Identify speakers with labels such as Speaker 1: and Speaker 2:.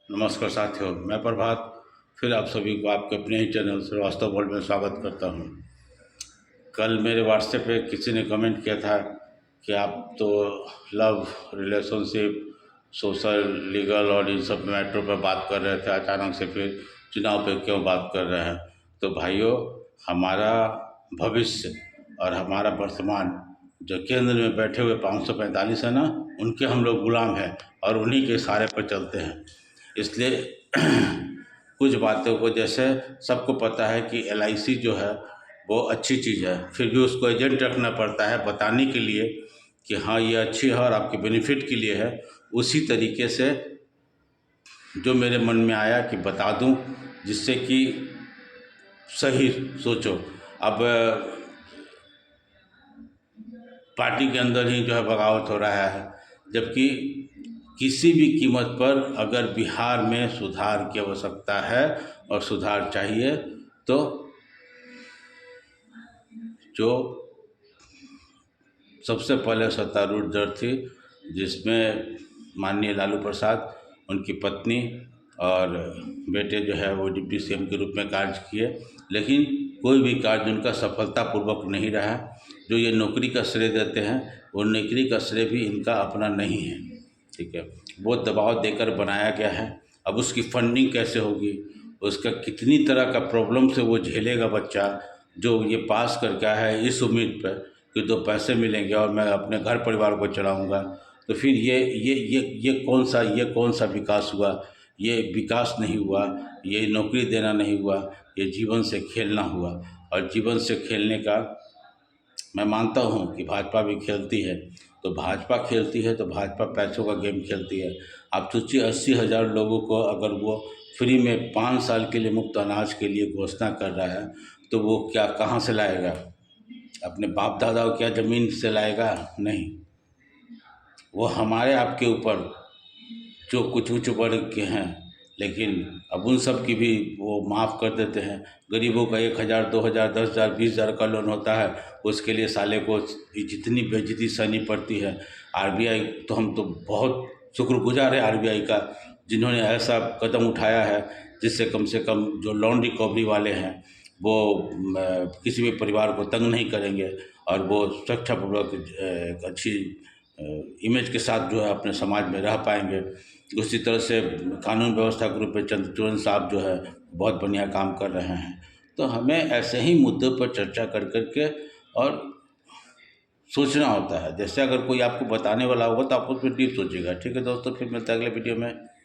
Speaker 1: नमस्कार साथियों, मैं प्रभात फिर आप सभी को आपके अपने ही चैनल श्रीवास्तव वर्ल्ड में स्वागत करता हूं। कल मेरे व्हाट्सएप पे किसी ने कमेंट किया था कि आप तो लव, रिलेशनशिप, सोशल, लीगल और इन सब मैटरों पर बात कर रहे थे, अचानक से फिर चुनाव पे क्यों बात कर रहे हैं। तो भाइयों, हमारा भविष्य और हमारा वर्तमान जो केंद्र में बैठे हुए 545 है ना, उनके हम लोग गुलाम हैं और उन्हीं के इशारे पर चलते हैं। इसलिए कुछ बातों को, जैसे सबको पता है कि LIC जो है वो अच्छी चीज़ है, फिर भी उसको एजेंट रखना पड़ता है बताने के लिए कि हाँ ये अच्छी है और आपके बेनिफिट के लिए है। उसी तरीके से जो मेरे मन में आया कि बता दूं, जिससे कि सही सोचो। अब पार्टी के अंदर ही जो है बगावत हो रहा है, जबकि किसी भी कीमत पर अगर बिहार में सुधार की आवश्यकता है और सुधार चाहिए तो जो सबसे पहले सत्तारूढ़ दल थी, जिसमें माननीय लालू प्रसाद, उनकी पत्नी और बेटे जो है वो डिप्टी CM के रूप में कार्य किए, लेकिन कोई भी कार्य उनका सफलतापूर्वक नहीं रहा। जो ये नौकरी का श्रेय देते हैं, वो नौकरी का श्रेय भी इनका अपना नहीं है, ठीक है। वो दबाव देकर बनाया गया है। अब उसकी फंडिंग कैसे होगी, उसका कितनी तरह का प्रॉब्लम से वो झेलेगा बच्चा, जो ये पास करके आया है इस उम्मीद पर कि 2 पैसे मिलेंगे और मैं अपने घर परिवार को चलाऊँगा। तो फिर ये कौन सा विकास हुआ। ये विकास नहीं हुआ, ये नौकरी देना नहीं हुआ, ये जीवन से खेलना हुआ। और जीवन से खेलने का मैं मानता हूँ कि भाजपा भी खेलती है, तो भाजपा खेलती है तो भाजपा पैसों का गेम खेलती है। आप सोचिए, 80,000 लोगों को अगर वो फ्री में 5 साल के लिए मुफ्त अनाज के लिए घोषणा कर रहा है, तो वो क्या कहाँ से लाएगा? अपने बाप दादाओं क्या ज़मीन से लाएगा? नहीं। वो हमारे आपके ऊपर जो कुछ उच्च वर्ग के हैं, लेकिन अब उन सब की भी वो माफ़ कर देते हैं। गरीबों का 1,000, 2,000, 10,000, 20,000 का लोन होता है, उसके लिए साले को जितनी बेइज्जती सहनी पड़ती है। RBI तो, हम तो बहुत शुक्रगुजार है RBI का, जिन्होंने ऐसा कदम उठाया है जिससे कम से कम जो लोन रिकवरी वाले हैं वो किसी भी परिवार को तंग नहीं करेंगे और वो सुरक्षापूर्वक अच्छी इमेज के साथ जो है अपने समाज में रह पाएंगे। उसी तरह से कानून व्यवस्था के रूप में चंद्रचूड़ साहब जो है बहुत बढ़िया काम कर रहे हैं। तो हमें ऐसे ही मुद्दों पर चर्चा कर के और सोचना होता है। जैसे अगर कोई आपको बताने वाला होगा तो आप उस पर डीप सोचिएगा। ठीक है दोस्तों, फिर मिलते हैं अगले वीडियो में।